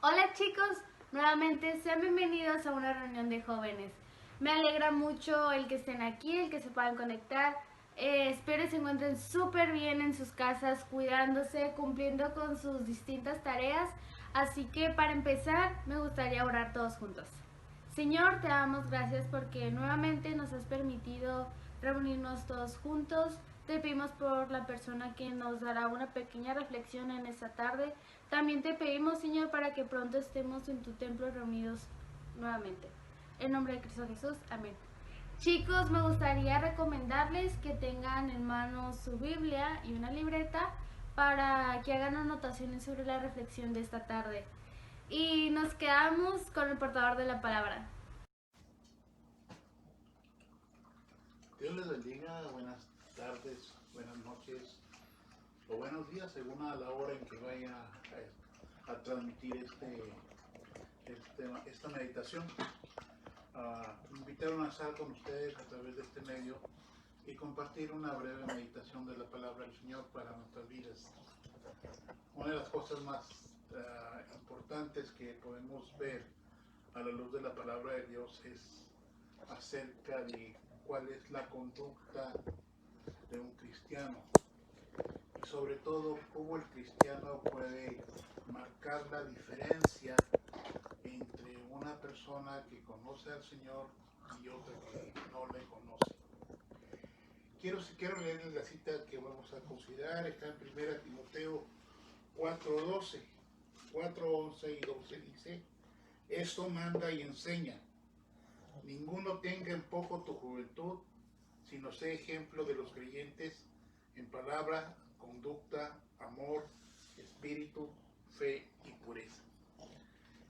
Hola chicos, nuevamente sean bienvenidos a una reunión de jóvenes. Me alegra mucho el que estén aquí, el que se puedan conectar. Espero que se encuentren súper bien en sus casas, cuidándose, cumpliendo con sus distintas tareas. Así que para empezar, me gustaría orar todos juntos. Señor, te damos gracias porque nuevamente nos has permitido reunirnos todos juntos. Te pedimos por la persona que nos dará una pequeña reflexión en esta tarde. También te pedimos, Señor, para que pronto estemos en tu templo reunidos nuevamente. En nombre de Cristo Jesús, amén. Chicos, me gustaría recomendarles que tengan en mano su Biblia y una libreta para que hagan anotaciones sobre la reflexión de esta tarde. Y nos quedamos con el portador de la palabra. Dios les bendiga, buenas tardes, buenas noches o buenos días según a la hora en que vaya a transmitir esta meditación. Me invitaron a estar con ustedes a través de este medio y compartir una breve meditación de la palabra del Señor para nuestras vidas. Una de las cosas más importantes que podemos ver a la luz de la palabra de Dios es acerca de cuál es la conducta de un cristiano y sobre todo cómo el cristiano puede marcar la diferencia entre una persona que conoce al Señor y otra que no le conoce. Quiero leerles la cita que vamos a considerar. Está en 1 Timoteo 4:12, 4:11 y 12 dice: esto manda y enseña. Ninguno tenga en poco tu juventud, sino sé ejemplo de los creyentes en palabra, conducta, amor, espíritu, fe y pureza.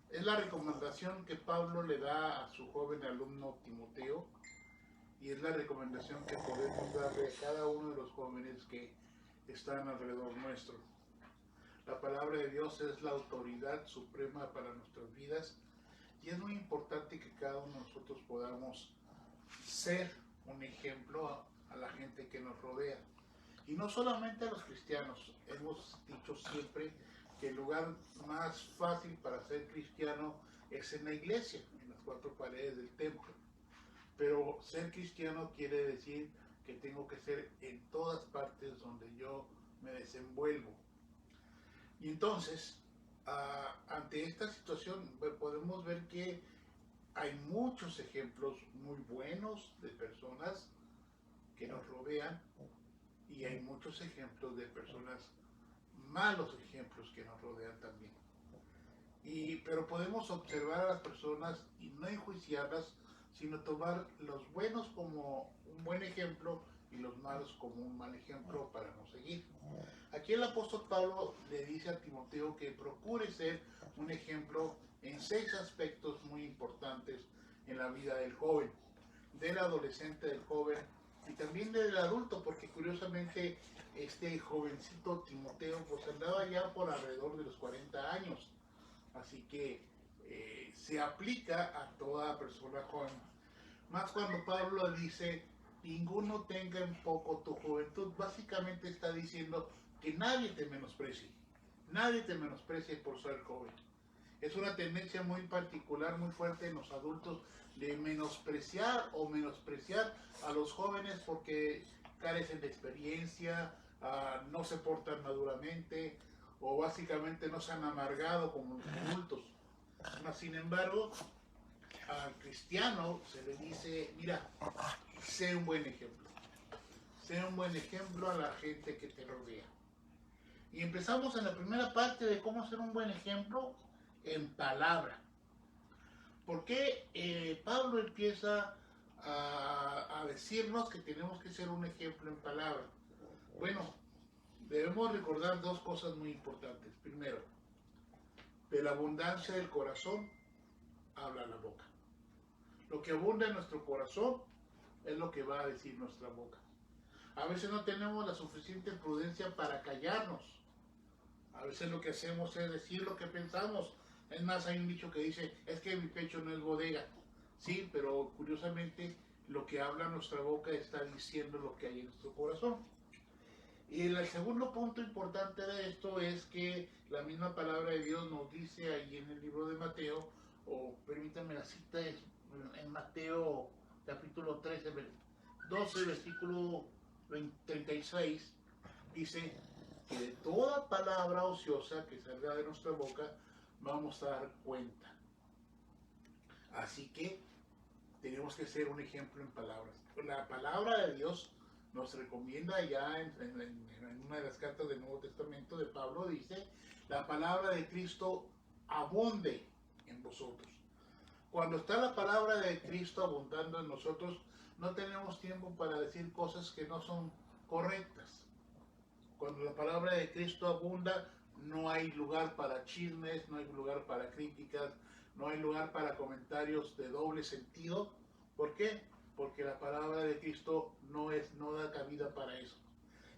Es la recomendación que Pablo le da a su joven alumno Timoteo y es la recomendación que podemos darle a cada uno de los jóvenes que están alrededor nuestro. La palabra de Dios es la autoridad suprema para nuestras vidas y es muy importante que cada uno de nosotros podamos ser un ejemplo a la gente que nos rodea. Y no solamente a los cristianos. Hemos dicho siempre que el lugar más fácil para ser cristiano es en la iglesia, en las cuatro paredes del templo. Pero ser cristiano quiere decir que tengo que ser en todas partes donde yo me desenvuelvo. Y entonces, ante esta situación, podemos ver que hay muchos ejemplos muy buenos de personas que nos rodean y hay muchos ejemplos de personas, malos ejemplos que nos rodean también. Pero podemos observar a las personas y no enjuiciarlas, sino tomar los buenos como un buen ejemplo y los malos como un mal ejemplo para no seguir. Aquí el apóstol Pablo le dice a Timoteo que procure ser un ejemplo en 6 aspectos muy importantes en la vida del joven, del adolescente, del joven y también del adulto, porque curiosamente este jovencito Timoteo pues andaba ya por alrededor de los 40 años, así que se aplica a toda persona joven. Más cuando Pablo dice, ninguno tenga en poco tu juventud, básicamente está diciendo que nadie te menosprecie por ser joven. Es una tendencia muy particular, muy fuerte en los adultos de menospreciar a los jóvenes porque carecen de experiencia, no se portan maduramente o básicamente no se han amargado como los adultos. Sin embargo, al cristiano se le dice, mira, sé un buen ejemplo. Sé un buen ejemplo a la gente que te rodea. Y empezamos en la primera parte de cómo ser un buen ejemplo en palabra. ¿Por qué Pablo empieza a decirnos que tenemos que ser un ejemplo en palabra? Bueno, debemos recordar dos cosas muy importantes. Primero, de la abundancia del corazón habla la boca. Lo que abunda en nuestro corazón es lo que va a decir nuestra boca. A veces no tenemos la suficiente prudencia para callarnos. A veces lo que hacemos es decir lo que pensamos. Es más, hay un dicho que dice, es que mi pecho no es bodega. Sí, pero curiosamente lo que habla nuestra boca está diciendo lo que hay en nuestro corazón. Y el segundo punto importante de esto es que la misma palabra de Dios nos dice ahí en el libro de Mateo, o permítanme la cita, es en Mateo capítulo 13, 12, versículo 36, dice que de toda palabra ociosa que salga de nuestra boca vamos a dar cuenta. Así que tenemos que ser un ejemplo en palabras. La palabra de Dios nos recomienda ya en una de las cartas del Nuevo Testamento de Pablo, dice, la palabra de Cristo abunde en vosotros. Cuando está la palabra de Cristo abundando en nosotros, no tenemos tiempo para decir cosas que no son correctas. Cuando la palabra de Cristo abunda, no hay lugar para chismes, no hay lugar para críticas, no hay lugar para comentarios de doble sentido. ¿Por qué? Porque la palabra de Cristo no da cabida para eso.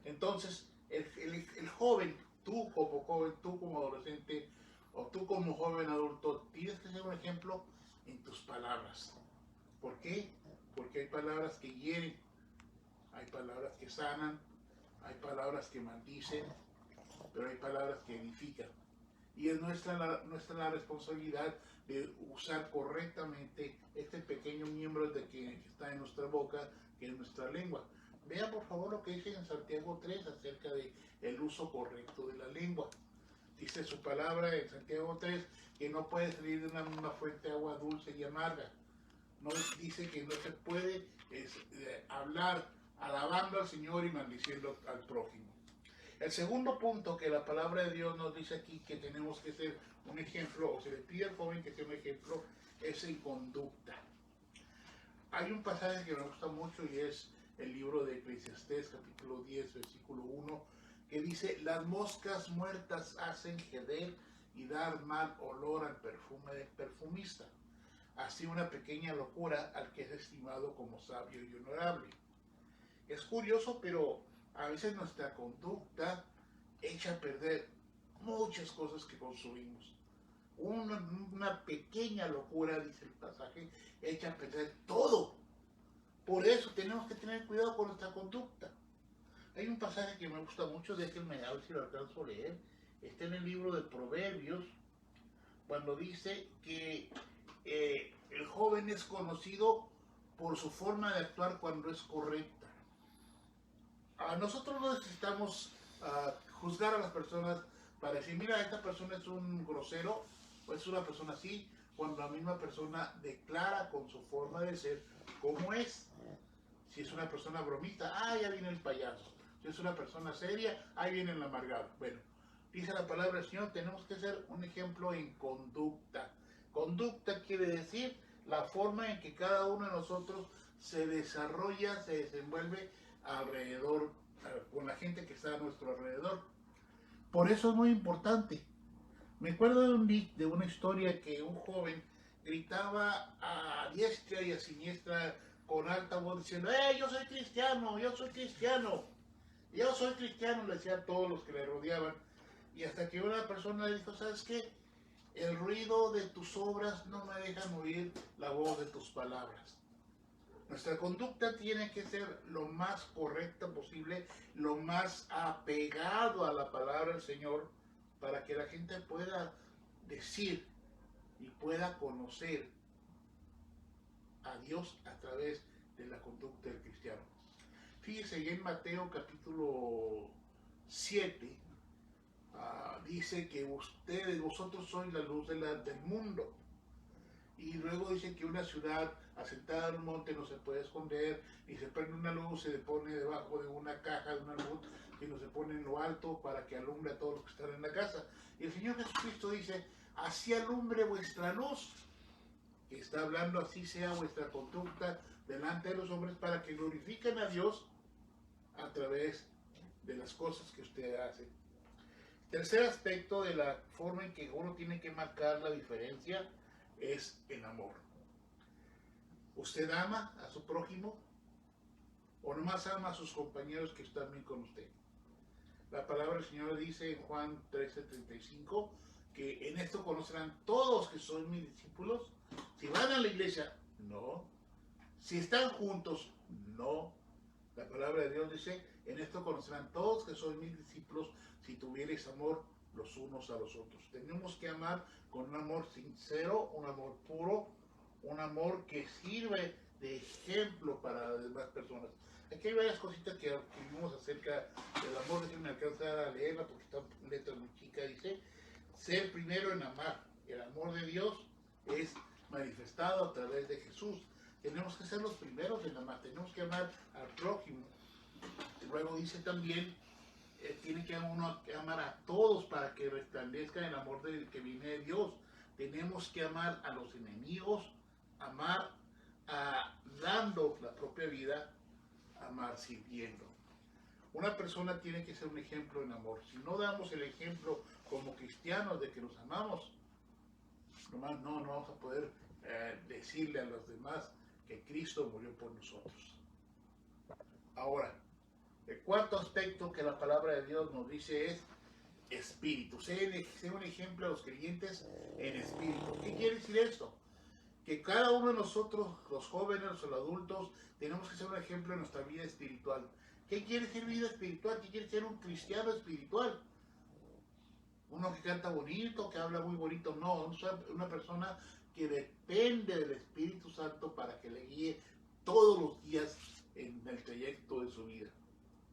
Entonces, el joven, tú como adolescente, o tú como joven adulto, tienes que ser un ejemplo en tus palabras. ¿Por qué? Porque hay palabras que hieren, hay palabras que sanan, hay palabras que maldicen, pero hay palabras que edifican. Y es nuestra la responsabilidad de usar correctamente este pequeño miembro que está en nuestra boca, que es nuestra lengua. Vea por favor lo que dice en Santiago 3 acerca del uso correcto de la lengua. Dice su palabra en Santiago 3 que no puede salir de una misma fuente agua dulce y amarga. No dice que no se puede hablar alabando al Señor y maldiciendo al prójimo. El segundo punto que la palabra de Dios nos dice aquí que tenemos que ser un ejemplo, o se le pide al joven que sea un ejemplo, es en conducta. Hay un pasaje que me gusta mucho y es el libro de Eclesiastés, capítulo 10, versículo 1, que dice, las moscas muertas hacen heder y dar mal olor al perfume del perfumista. Así una pequeña locura al que es estimado como sabio y honorable. Es curioso, pero a veces nuestra conducta echa a perder muchas cosas que consumimos. Una pequeña locura, dice el pasaje, echa a perder todo. Por eso tenemos que tener cuidado con nuestra conducta. Hay un pasaje que me gusta mucho, déjenme a ver si lo alcanzo a leer. Está en el libro de Proverbios, cuando dice que el joven es conocido por su forma de actuar cuando es correcta. Nosotros no necesitamos juzgar a las personas para decir, mira, esta persona es un grosero o es una persona así, cuando la misma persona declara con su forma de ser cómo es. Si es una persona bromista, ya viene el payaso. Si es una persona seria, ahí viene el amargado. Bueno, dice la palabra del Señor, tenemos que ser un ejemplo en conducta. Conducta quiere decir la forma en que cada uno de nosotros se desarrolla, se desenvuelve alrededor, con la gente que está a nuestro alrededor. Por eso es muy importante. Me acuerdo de una historia que un joven gritaba a diestra y a siniestra con alta voz diciendo, yo soy cristiano, yo soy cristiano, yo soy cristiano, le decía a todos los que le rodeaban. Y hasta que una persona le dijo, ¿sabes qué? El ruido de tus obras no me dejan oír la voz de tus palabras. Nuestra conducta tiene que ser lo más correcta posible, lo más apegado a la palabra del Señor, para que la gente pueda decir y pueda conocer a Dios a través de la conducta del cristiano. Fíjese, en Mateo capítulo 7, dice que vosotros sois la luz del mundo. Y luego dice que una ciudad asentada en un monte no se puede esconder, ni se prende una luz, se pone debajo de una caja de una luz, sino se pone en lo alto para que alumbre a todos los que están en la casa. Y el Señor Jesucristo dice, así alumbre vuestra luz, que está hablando, así sea vuestra conducta delante de los hombres, para que glorifiquen a Dios a través de las cosas que usted hace. Tercer aspecto de la forma en que uno tiene que marcar la diferencia es el amor. ¿Usted ama a su prójimo o nomás ama a sus compañeros que están bien con usted? La palabra del Señor dice en Juan 13:35 que en esto conocerán todos que son mis discípulos. Si van a la iglesia, no. Si están juntos, no. La palabra de Dios dice, en esto conocerán todos que sois mis discípulos si tuvierais amor los unos a los otros. Tenemos que amar con un amor sincero, un amor puro, un amor que sirve de ejemplo para las demás personas. Aquí hay varias cositas que vimos acerca del amor, de que me alcanza a leerla porque está en letra muy chica. Dice, ser primero en amar. El amor de Dios es manifestado a través de Jesús. Tenemos que ser los primeros en amar, tenemos que amar al prójimo. Luego dice también, tiene que uno amar a todos para que resplandezca el amor que viene de Dios. Tenemos que amar a los enemigos, amar dando la propia vida, amar sirviendo. Una persona tiene que ser un ejemplo en amor. Si no damos el ejemplo como cristianos de que nos amamos, nomás no vamos a poder decirle a los demás que Cristo murió por nosotros. Ahora, el cuarto aspecto que la palabra de Dios nos dice es espíritu. Sé un ejemplo a los creyentes en espíritu. ¿Qué quiere decir esto? Que cada uno de nosotros, los jóvenes, los adultos, tenemos que ser un ejemplo en nuestra vida espiritual. ¿Qué quiere decir vida espiritual? ¿Qué quiere decir un cristiano espiritual? Uno que canta bonito, que habla muy bonito, no, una persona que depende del Espíritu Santo para que le guíe todos los días en el trayecto de su vida.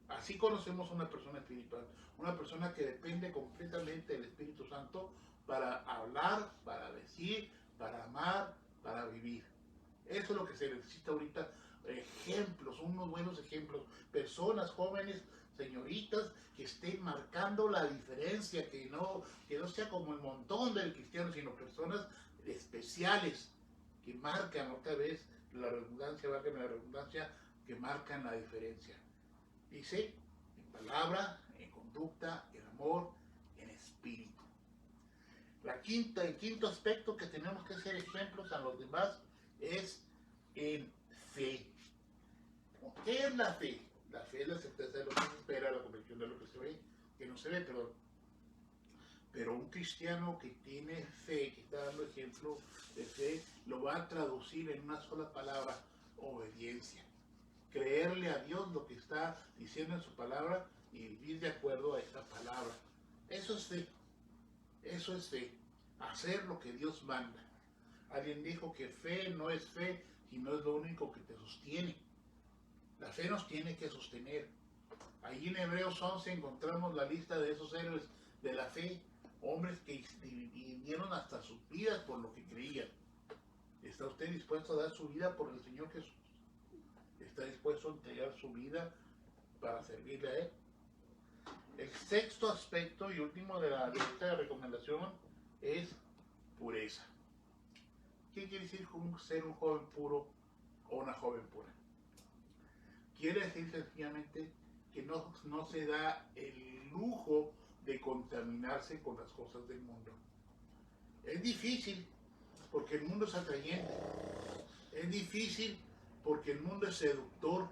Así conocemos a una persona espiritual, una persona que depende completamente del Espíritu Santo para hablar, para decir, para amar, para vivir. Eso es lo que se necesita ahorita, ejemplos, unos buenos ejemplos, personas jóvenes, señoritas, que estén marcando la diferencia, que no sea como el montón del cristiano, sino personas especiales que marcan otra vez la redundancia, que marcan la diferencia. Dice, en palabra, en conducta, en amor, en espíritu. El quinto aspecto que tenemos que ser ejemplos a los demás es en fe. ¿Qué es la fe? La fe es la certeza de lo que se espera, la convicción de lo que se ve, que no se ve, perdón. Pero un cristiano que tiene fe, que está dando ejemplo de fe, lo va a traducir en una sola palabra: obediencia. Creerle a Dios lo que está diciendo en su palabra y vivir de acuerdo a esa palabra. Eso es fe. Eso es fe. Hacer lo que Dios manda. Alguien dijo que fe no es fe, sino es lo único que te sostiene. La fe nos tiene que sostener. Allí en Hebreos 11 encontramos la lista de esos héroes de la fe, hombres que dieron hasta sus vidas por lo que creían. ¿Está usted dispuesto a dar su vida por el Señor Jesús? ¿Está dispuesto a entregar su vida para servirle a Él? El sexto aspecto y último de la lista de recomendación es pureza. ¿Qué quiere decir ser un joven puro o una joven pura? Quiere decir sencillamente que no se da el lujo de contaminarse con las cosas del mundo. Es difícil porque el mundo es atrayente. Es difícil porque el mundo es seductor.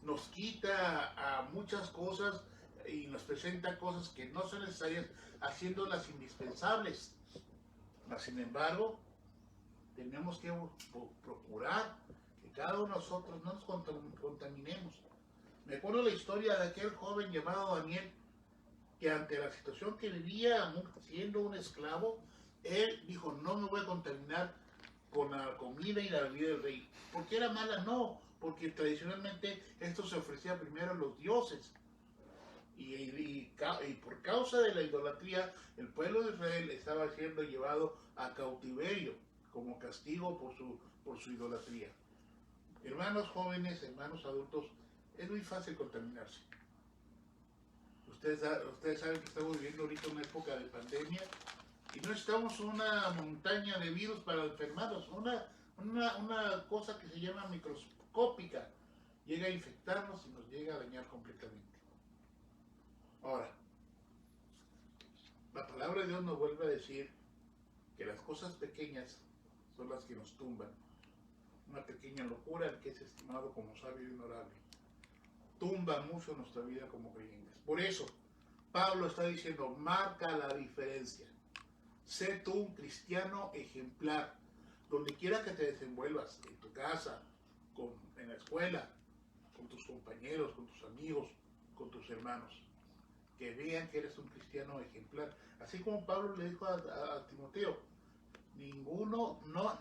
Nos quita a muchas cosas y nos presenta cosas que no son necesarias, haciéndolas indispensables. Sin embargo, tenemos que procurar que cada uno de nosotros no nos contaminemos. Me acuerdo la historia de aquel joven llamado Daniel, que ante la situación que vivía siendo un esclavo, él dijo: no me voy a contaminar con la comida y la bebida del rey. ¿Por qué era mala? No, porque tradicionalmente esto se ofrecía primero a los dioses. Y por causa de la idolatría, el pueblo de Israel estaba siendo llevado a cautiverio como castigo por su idolatría. Hermanos jóvenes, hermanos adultos, es muy fácil contaminarse. Ustedes saben que estamos viviendo ahorita una época de pandemia y no estamos una montaña de virus para enfermarnos, una cosa que se llama microscópica llega a infectarnos y nos llega a dañar completamente. Ahora, la palabra de Dios nos vuelve a decir que las cosas pequeñas son las que nos tumban. Una pequeña locura, el que es estimado como sabio y honorable, tumba mucho nuestra vida como creyentes. Por eso, Pablo está diciendo: marca la diferencia. Sé tú un cristiano ejemplar, donde quiera que te desenvuelvas, en tu casa, en la escuela, con tus compañeros, con tus amigos, con tus hermanos. Que vean que eres un cristiano ejemplar. Así como Pablo le dijo a Timoteo,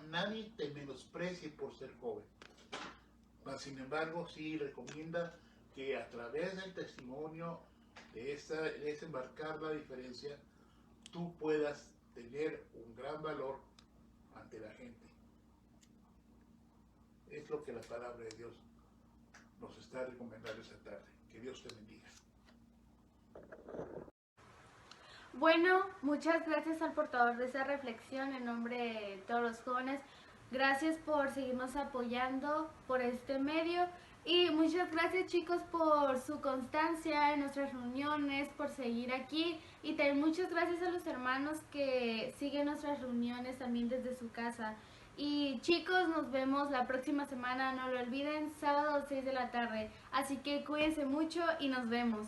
nadie te menosprecie por ser joven. Mas, sin embargo, sí recomienda que a través del testimonio de ese marcar la diferencia, tú puedas tener un gran valor ante la gente. Es lo que la palabra de Dios nos está recomendando esta tarde. Que Dios te bendiga. Bueno, muchas gracias al portador de esa reflexión en nombre de todos los jóvenes. Gracias por seguirnos apoyando por este medio y muchas gracias, chicos, por su constancia en nuestras reuniones, por seguir aquí, y también muchas gracias a los hermanos que siguen nuestras reuniones también desde su casa. Y chicos, nos vemos la próxima semana, no lo olviden, sábado 6 de la tarde. Así que cuídense mucho y nos vemos.